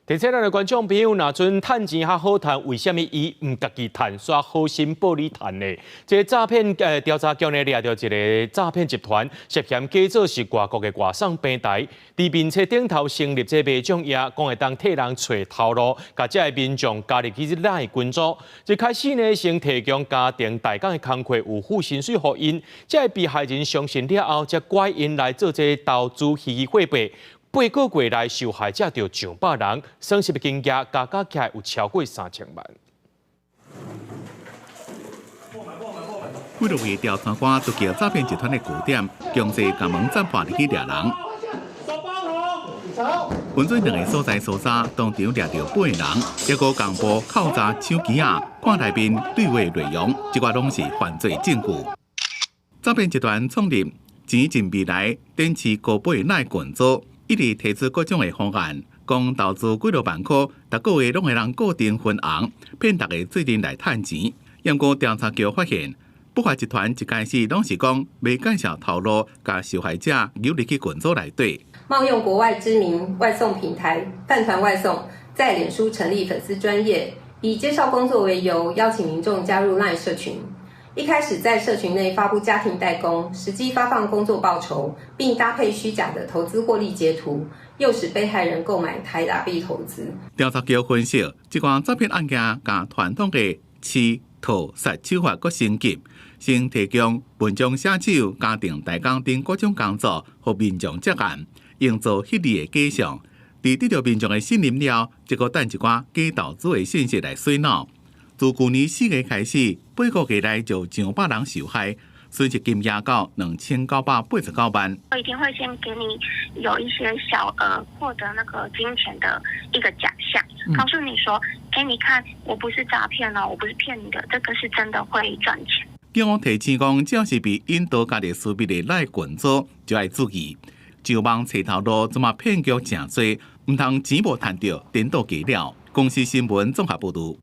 提醒咱的观众朋友，若阵趁钱较好趁，为什么伊唔家己趁，煞好心报你趁呢？这诈骗调查局呢抓到一个诈骗集团，涉嫌假造是外国的外送平台，伫面册顶头成立这卖种页，讲会当替人找头路，甲这个民众加入去咱的群组。一开始呢，先提供家庭代工的工课有付薪水互因，这个被害人相信了后，才拐因来做这投资虚拟货币。8个月内，受害者就上百人，损失的金额加起来有超过3000万。为了为调查官捉叫诈骗集团的据点，强势将门斩破入去抓人。分做2个所在搜查，当场抓到8个人，一个共部扣查手机啊，看内面对话内容，这个拢是犯罪证据。诈骗集团创立钱进未来电池高倍耐群组。一直提出各种的方案，讲投资几落万块，逐个月拢会人固定分红，骗大家做阵来趁钱。因过调查局发现，不法集团一开始拢是讲未介绍头路，甲受害者诱入去群组内底，冒用国外知名外送平台饭团外送，在脸书成立粉丝专页，以介绍工作为由，邀请民众加入 LINE 社群。一开始在社群内发布家庭代工，实际发放工作报酬，并搭配虚假的投资获利截图，诱使被害人购买台达币投资。调查局分析，这款诈骗案件甲传统的吃、套、杀手法佫升级，先提供文章写手、家庭代工等各种工作，互民众接案，营造翕丽的假象。伫得到民众的信任了，结果等一寡假投资的信息来洗脑。自去年4月开始，8个月内就上百人受害，损失金额到2989万。我一定会先给你有一些小额获得那个金钱的一个假象，告诉你说，你看我不是诈骗哦，我不是骗你的，这个是真的会赚钱。警方提醒讲，只要是被引导家己私密的赖群组，就要注意，上网找头路，怎么骗局真多，唔通钱无赚到，颠倒假了。公司新闻综合报道。